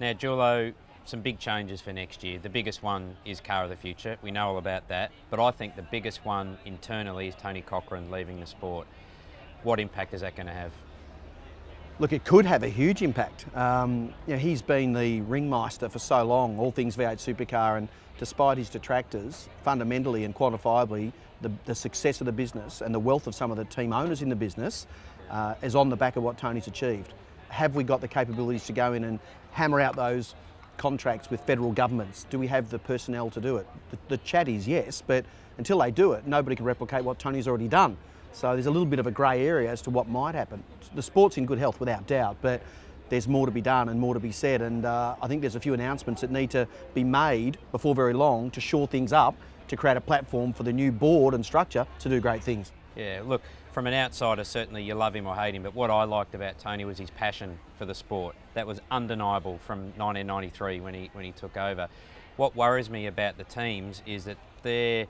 Now, Jewell, some big changes for next year. The biggest one is Car of the Future. We know all about that. But I think the biggest one internally is Tony Cochrane leaving the sport. What impact is that going to have? Look, it could have a huge impact. He's been the ringmaster for so long, all things V8 Supercar, and despite his detractors, fundamentally and quantifiably, the success of the business and the wealth of some of the team owners in the business is on the back of what Tony's achieved. Have we got the capabilities to go in and hammer out those contracts with federal governments? Do we have the personnel to do it? The chat is yes, but until they do it, nobody can replicate what Tony's already done. So there's a little bit of a grey area as to what might happen. The sport's in good health without doubt, but there's more to be done and more to be said, and I think there's a few announcements that need to be made before very long to shore things up, to create a platform for the new board and structure to do great things. Yeah, look, from an outsider, certainly you love him or hate him, but what I liked about Tony was his passion for the sport. That was undeniable from 1993 when he took over. What worries me about the teams is that they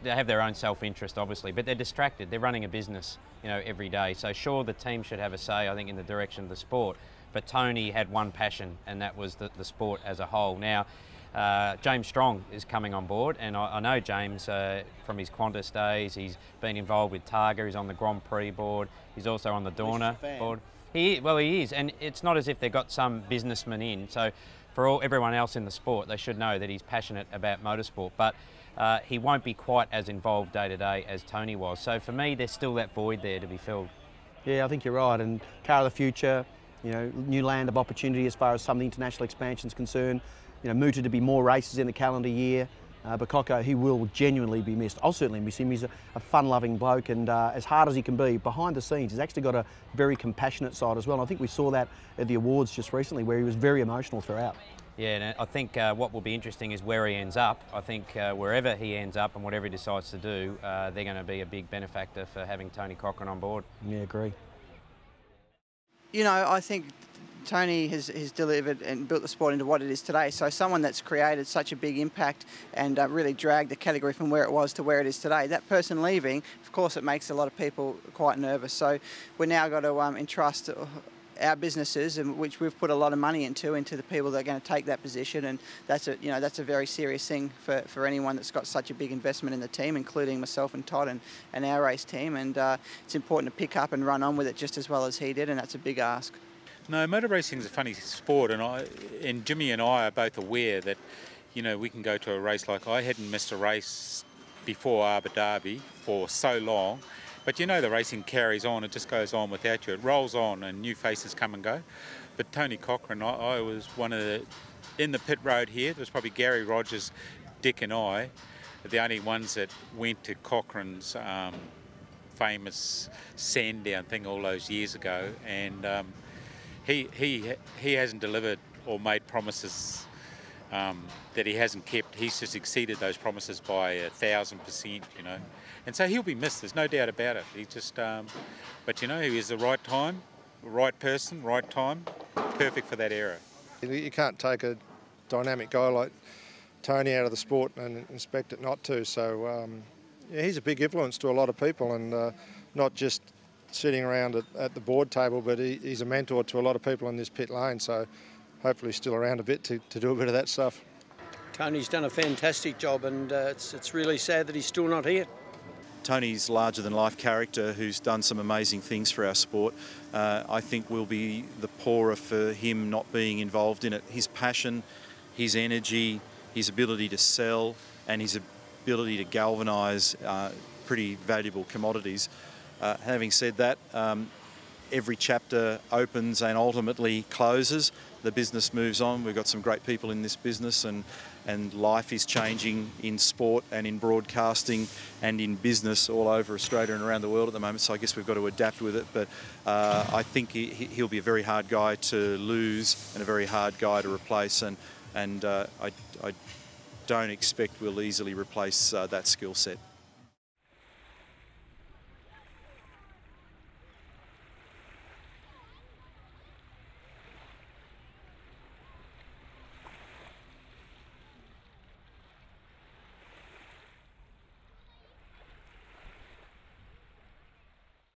have their own self-interest, obviously, but they're distracted. They're running a business, every day. So sure, the team should have a say, I think, in the direction of the sport. But Tony had one passion, and that was the sport as a whole. Now, James Strong is coming on board, and I know James from his Qantas days. He's been involved with Targa. He's on the Grand Prix board. He's also on the Dorna board. He is, and it's not as if they've got some businessman in. So for everyone else in the sport, they should know that he's passionate about motorsport. But he won't be quite as involved day to day as Tony was. So for me, there's still that void there to be filled. Yeah, I think you're right. And Car of the Future, new land of opportunity as far as some of the international expansion is concerned. Mooted to be more races in the calendar year. But Coco, he will genuinely be missed. I'll certainly miss him. He's a fun-loving bloke, and as hard as he can be, behind the scenes, he's actually got a very compassionate side as well. And I think we saw that at the awards just recently, where he was very emotional throughout. Yeah, and I think what will be interesting is where he ends up. I think wherever he ends up and whatever he decides to do, they're going to be a big benefactor for having Tony Cochrane on board. Yeah, agree. I think Tony has delivered and built the sport into what it is today. So someone that's created such a big impact and really dragged the category from where it was to where it is today, that person leaving, of course, it makes a lot of people quite nervous. So we're now got to entrust our businesses, and which we've put a lot of money into the people that are going to take that position, and that's a very serious thing for anyone that's got such a big investment in the team, including myself and Todd and our race team. And it's important to pick up and run on with it just as well as he did, and that's a big ask. No, motor racing is a funny sport, and Jimmy and I are both aware that we can go to a race like I hadn't missed a race before Abu Dhabi for so long. But the racing carries on, it just goes on without you. It rolls on and new faces come and go. But Tony Cochrane, I was in the pit road here, there was probably Gary Rogers, Dick and I, the only ones that went to Cochrane's famous Sandown thing all those years ago. And he hasn't delivered or made promises that he hasn't kept. He's just exceeded those promises by 1,000%, And so he'll be missed, there's no doubt about it. He just, but he was the right time, right person, right time, perfect for that era. You can't take a dynamic guy like Tony out of the sport and expect it not to. So he's a big influence to a lot of people, and not just sitting around at the board table, but he's a mentor to a lot of people in this pit lane. So hopefully he's still around a bit to do a bit of that stuff. Tony's done a fantastic job, and it's really sad that he's still not here. Tony's larger-than-life character who's done some amazing things for our sport. I think we'll be the poorer for him not being involved in it. His passion, his energy, his ability to sell, and his ability to galvanise pretty valuable commodities. Having said that, every chapter opens and ultimately closes. The business moves on. We've got some great people in this business, and life is changing in sport and in broadcasting and in business all over Australia and around the world at the moment. So I guess we've got to adapt with it. But I think he'll be a very hard guy to lose and a very hard guy to replace. And I don't expect we'll easily replace that skill set.